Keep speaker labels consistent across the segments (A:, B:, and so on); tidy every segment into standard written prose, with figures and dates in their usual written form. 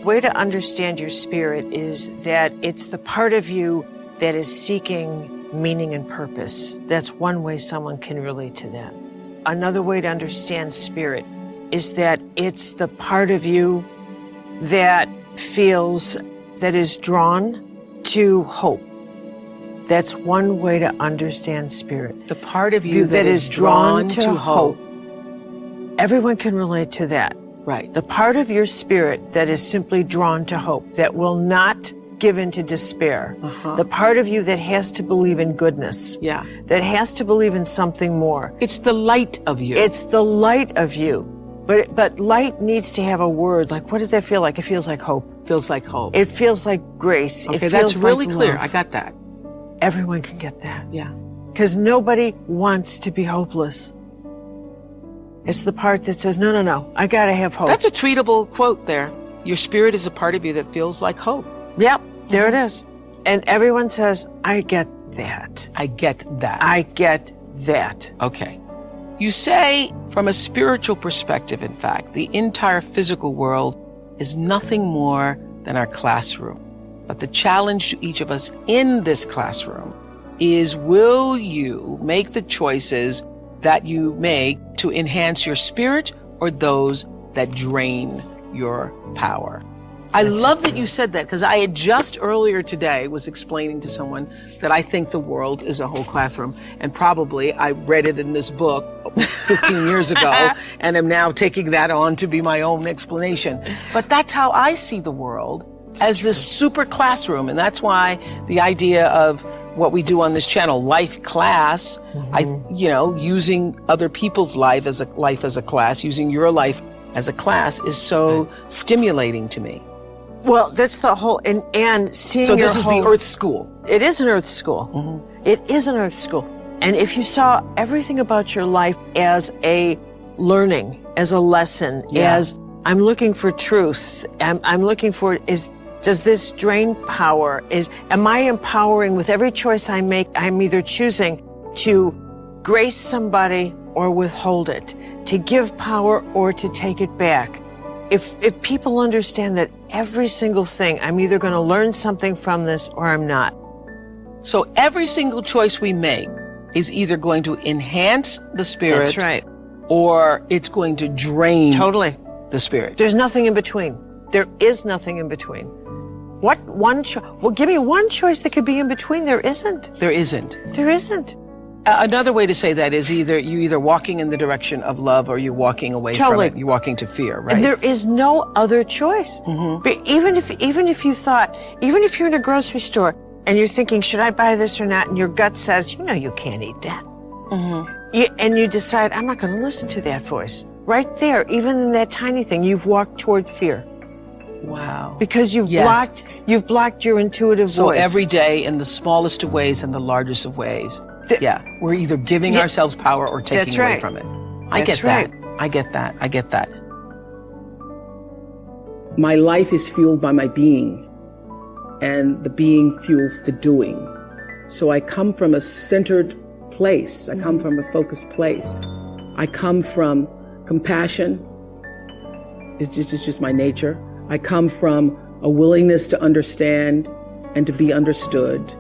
A: way to understand your spirit is that it's the part of you that is seeking meaning and purpose. That's one way someone can relate to that. Another way to understand spirit is that it's the part of you that feels, that is drawn to hope. That's one way to understand spirit.
B: The part of you that is drawn to hope.
A: Everyone can relate to that.
B: Right.
A: The part of your spirit that is simply drawn to hope, that will not give in to despair. The part of you that has to believe in goodness.
B: Yeah.
A: That has to believe in something more.
B: It's the light of you.
A: It's the light of you. But light needs to have a word. Like, what does that feel like? It feels like hope.
B: Feels like hope.
A: It feels like grace.
B: Okay,
A: it feels
B: that's really
A: like
B: clear.
A: love.
B: I got that.
A: Everyone can get that.
B: Yeah.
A: Because nobody wants to be hopeless. It's the part that says, no, I gotta have hope.
B: That's a tweetable quote there. Your spirit is a part of you that feels like hope.
A: Yep, there it is. And everyone says, I get that.
B: I get that.
A: I get that.
B: Okay. You say, from a spiritual perspective, in fact, the entire physical world is nothing more than our classroom. But the challenge to each of us in this classroom is, will you make the choices that you make to enhance your spirit or those that drain your power? I love that you said that, because I had just earlier today was explaining to someone that I think the world is a whole classroom, and probably I read it in this book 15 years ago and am now taking that on to be my own explanation. But that's how I see the world, as this super classroom. And that's why the idea of what we do on this channel, life class, using other people's life as a class, using your life as a class is so stimulating to me.
A: Well, that's the whole, and seeing
B: So this is the Earth School.
A: It is an Earth School. It is an Earth School. And if you saw everything about your life as a learning, as a lesson, as I'm looking for truth, I'm looking for, does this drain power? Am I empowering with every choice I make? I'm either choosing to grace somebody or withhold it, to give power or to take it back. If people understand that every single thing, I'm either going to learn something from this or I'm not.
B: So every single choice we make is either going to enhance the spirit.
A: That's right.
B: Or it's going to drain the spirit.
A: There's nothing in between. There is nothing in between. What one choice? Well, give me one choice that could be in between. There isn't.
B: There isn't.
A: There isn't.
B: Another way to say that is you're walking in the direction of love or you're walking away from it. You're walking to fear, right?
A: And there is no other choice. But even if you thought, even if you're in a grocery store and you're thinking, should I buy this or not? And your gut says, you can't eat that. And you decide, I'm not going to listen to that voice. Right there, even in that tiny thing, you've walked toward fear.
B: Wow.
A: Because you've blocked your intuitive voice.
B: So every day, in the smallest of ways and the largest of ways, we're either giving ourselves power or taking away from it. I get that.
C: My life is fueled by my being, and the being fuels the doing. So I come from a centered place. I come from a focused place. I come from compassion. It's just my nature. I come from a willingness to understand and to be understood.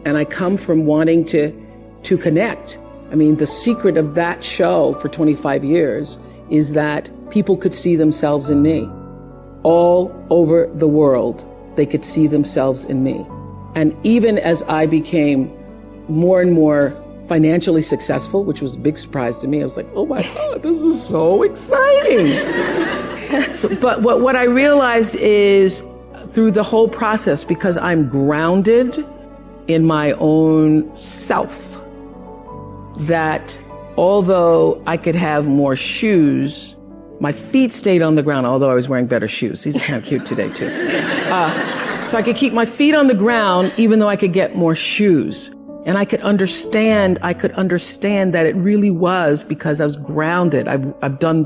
C: And I come from wanting to connect. I mean, the secret of that show for 25 years is that people could see themselves in me. All over the world, they could see themselves in me. And even as I became more and more financially successful, which was a big surprise to me, I was like, oh my God, this is so exciting. But what I realized is through the whole process, because I'm grounded in my own self, that although I could have more shoes, my feet stayed on the ground, although I was wearing better shoes. These are kind of cute today, too. So I could keep my feet on the ground, even though I could get more shoes. And I could understand that it really was because I was grounded. I've done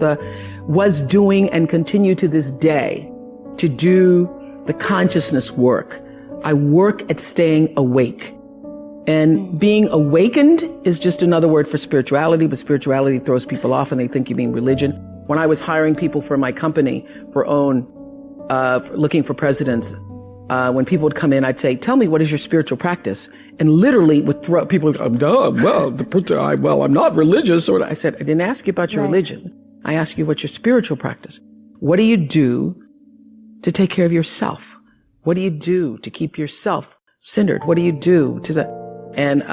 C: was doing and continue to this day to do the consciousness work. I work at staying awake. And being awakened is just another word for spirituality, but spirituality throws people off and they think you mean religion. When I was hiring people for my company for OWN looking for presidents, when people would come in, I'd say, tell me, what is your spiritual practice? And literally would throw, people would go, well, I'm not religious. Or I said, I didn't ask you about your religion. I asked you what's your spiritual practice. What do you do to take care of yourself? What do you do to keep yourself centered? What do you do to the, and,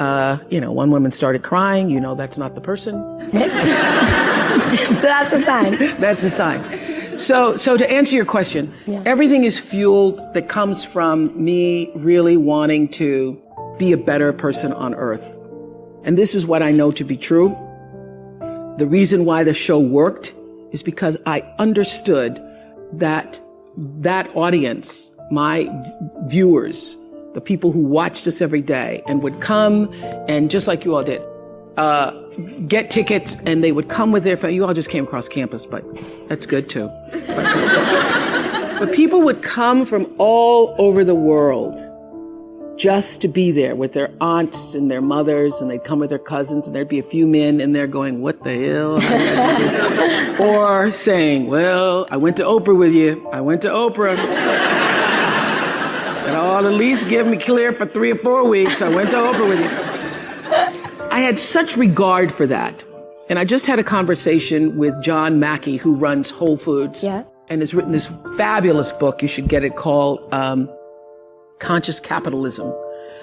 C: one woman started crying. That's not the person.
D: So that's a sign.
C: That's a sign. So to answer your question, everything is fueled that comes from me really wanting to be a better person on earth. And this is what I know to be true. The reason why the show worked is because I understood that audience, my viewers, the people who watched us every day and would come and just like you all did, get tickets, and they would come with their family. You all just came across campus, but that's good too. But people would come from all over the world just to be there with their aunts and their mothers, and they'd come with their cousins, and there'd be a few men in there going, what the hell? Or saying, well, I went to Oprah with you. I went to Oprah. And I'll at least give me clear for 3 or 4 weeks. I went to Oprah with you. I had such regard for that. And I just had a conversation with John Mackey, who runs Whole Foods.
D: Yeah.
C: And has written this fabulous book, you should get it, called Conscious Capitalism.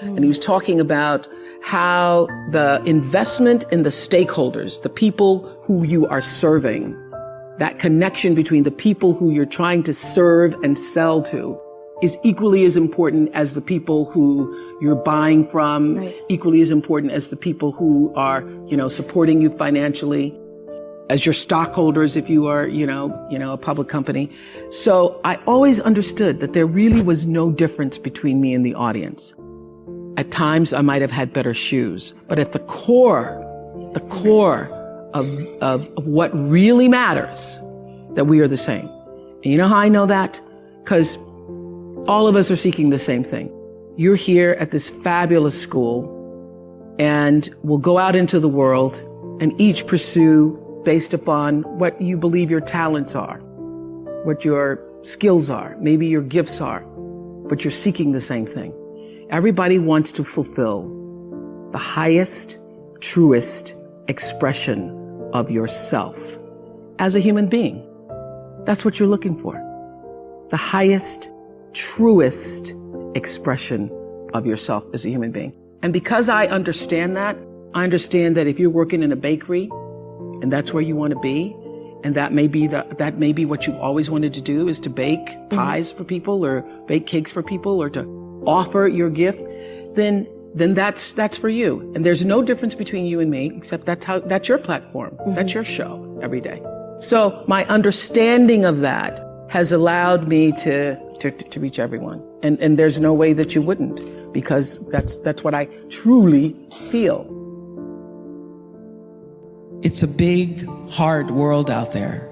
C: And he was talking about how the investment in the stakeholders, the people who you are serving, that connection between the people who you're trying to serve and sell to, is equally as important as the people who you're buying from, equally as important as the people who are, supporting you financially, as your stockholders if you are, a public company. So I always understood that there really was no difference between me and the audience. At times I might have had better shoes, but at the core of what really matters, that we are the same. And you know how I know that? Because all of us are seeking the same thing. You're here at this fabulous school, and we'll go out into the world and each pursue based upon what you believe your talents are, what your skills are, maybe your gifts are, but you're seeking the same thing. Everybody wants to fulfill the highest, truest expression of yourself as a human being. That's what you're looking for. The highest, truest expression of yourself as a human being. And because I understand that if you're working in a bakery and that's where you want to be, and that may be what you always wanted to do, is to bake pies for people or bake cakes for people or to offer your gift, then that's for you. And there's no difference between you and me, except that's your platform. That's your show every day. So my understanding of that has allowed me to reach everyone. And there's no way that you wouldn't, because that's what I truly feel.
E: It's a big, hard world out there,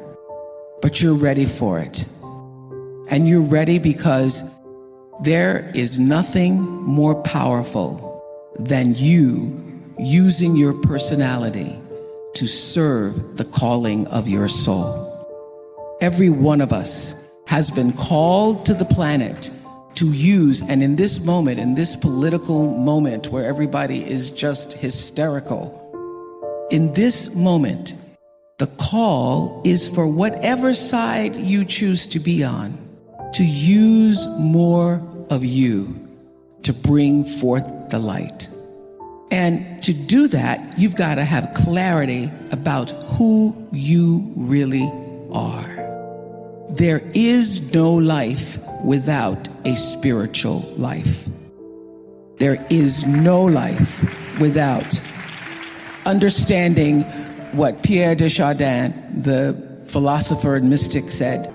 E: but you're ready for it. And you're ready because there is nothing more powerful than you using your personality to serve the calling of your soul. Every one of us has been called to the planet to use, and in this moment, in this political moment where everybody is just hysterical, in this moment, the call is for whatever side you choose to be on, to use more of you to bring forth the light. And to do that, you've got to have clarity about who you really are. There is no life without a spiritual life. There is no life without understanding what Pierre de Chardin, the philosopher and mystic, said.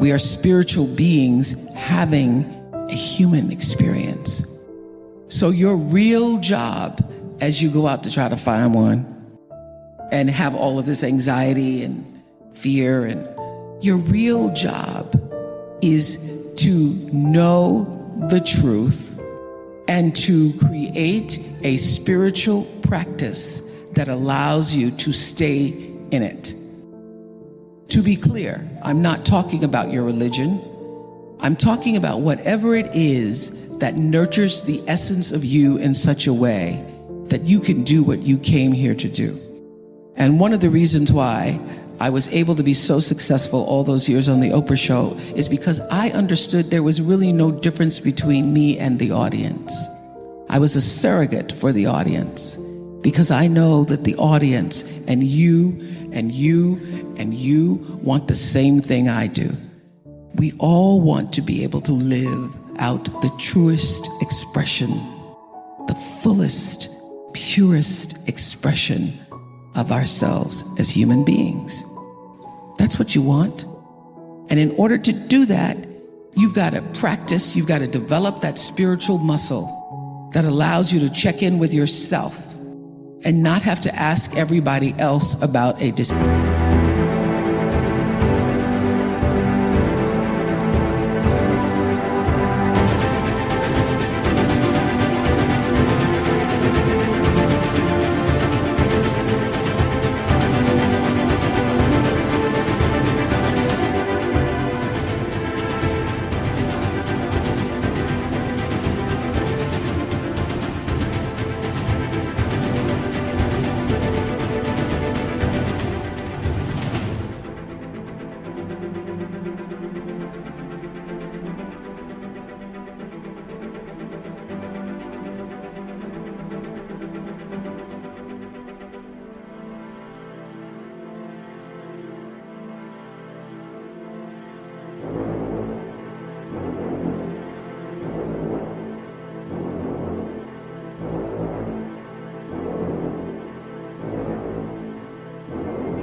E: We are spiritual beings having a human experience. So your real job as you go out to try to find one and have all of this anxiety and fear, and your real job is to know the truth and to create a spiritual practice that allows you to stay in it. To be clear, I'm not talking about your religion. I'm talking about whatever it is that nurtures the essence of you in such a way that you can do what you came here to do. And one of the reasons why I was able to be so successful all those years on the Oprah show is because I understood there was really no difference between me and the audience. I was a surrogate for the audience because I know that the audience and you and you and you want the same thing I do. We all want to be able to live out the truest expression, the fullest, purest expression of ourselves as human beings. That's what you want. And in order to do that, you've got to practice, you've got to develop that spiritual muscle that allows you to check in with yourself and not have to ask everybody else about a decision.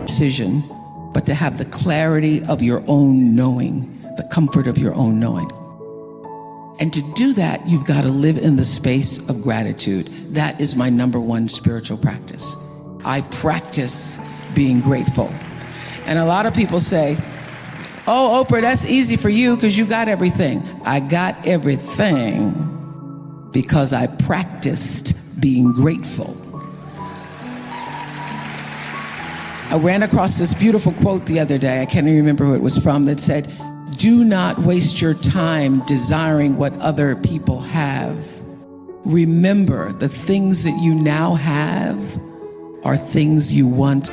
E: Decision, but to have the clarity of your own knowing, the comfort of your own knowing. And to do that, you've got to live in the space of gratitude. That is my number one spiritual practice. I practice being grateful. And a lot of people say, oh, Oprah, that's easy for you because you got everything. I got everything because I practiced being grateful. I ran across this beautiful quote the other day, I can't even remember who it was from, that said, do not waste your time desiring what other people have. Remember, the things that you now have are things you want.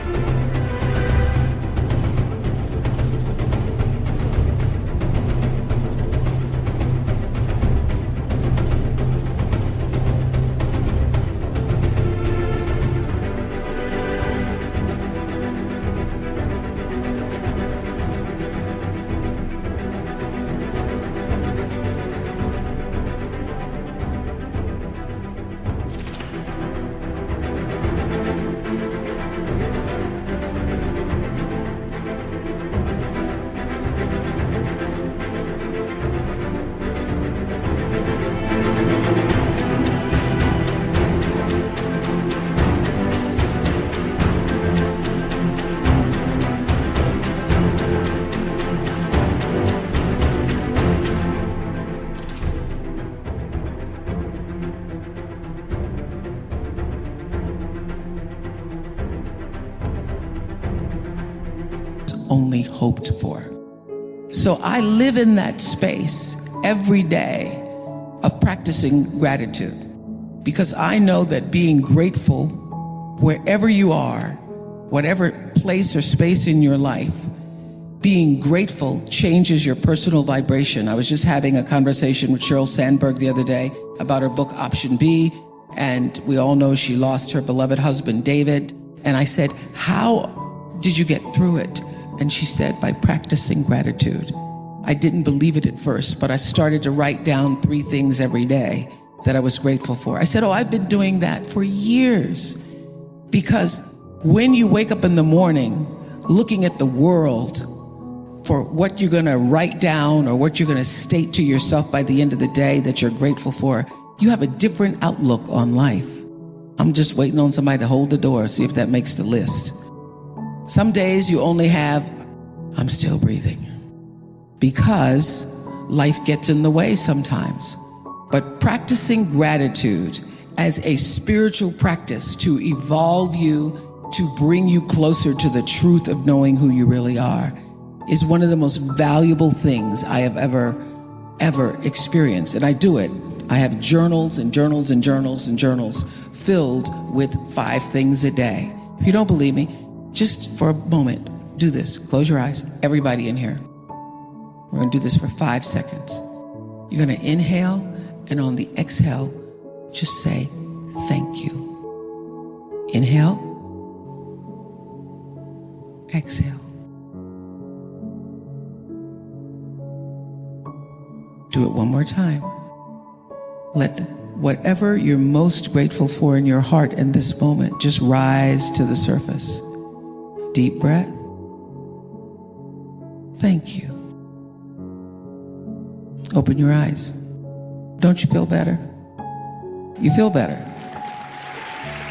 E: Only hoped for. So I live in that space every day of practicing gratitude because I know that being grateful wherever you are, whatever place or space in your life, being grateful changes your personal vibration. I was just having a conversation with Sheryl Sandberg the other day about her book Option B, and we all know she lost her beloved husband, David. And I said, how did you get through it? And she said, by practicing gratitude. I didn't believe it at first, but I started to write down 3 things every day that I was grateful for. I said, oh, I've been doing that for years. Because when you wake up in the morning, looking at the world for what you're going to write down or what you're going to state to yourself by the end of the day that you're grateful for, you have a different outlook on life. I'm just waiting on somebody to hold the door, see if that makes the list. Some days you only have, I'm still breathing, because life gets in the way sometimes. But practicing gratitude as a spiritual practice to evolve you, to bring you closer to the truth of knowing who you really are, is one of the most valuable things I have ever experienced. And I do it. I have journals and journals and journals and journals filled with 5 things a day. If you don't believe me, just for a moment, do this. Close your eyes. Everybody in here. We're going to do this for 5 seconds. You're going to inhale, and on the exhale, just say, thank you. Inhale. Exhale. Do it one more time. Let whatever you're most grateful for in your heart in this moment just rise to the surface. Deep breath. Thank you. Open your eyes. Don't you feel better? You feel better.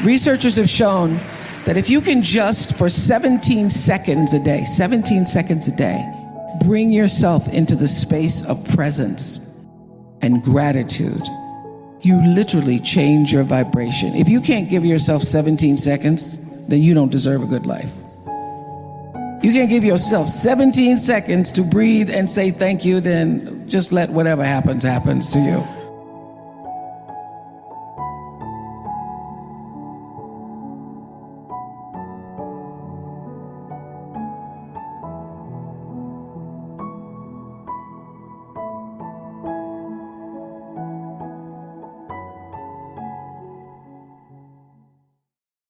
E: Researchers have shown that if you can just for 17 seconds a day, bring yourself into the space of presence and gratitude, you literally change your vibration. If you can't give yourself 17 seconds, then you don't deserve a good life. You can't give yourself 17 seconds to breathe and say thank you, then just let whatever happens to you.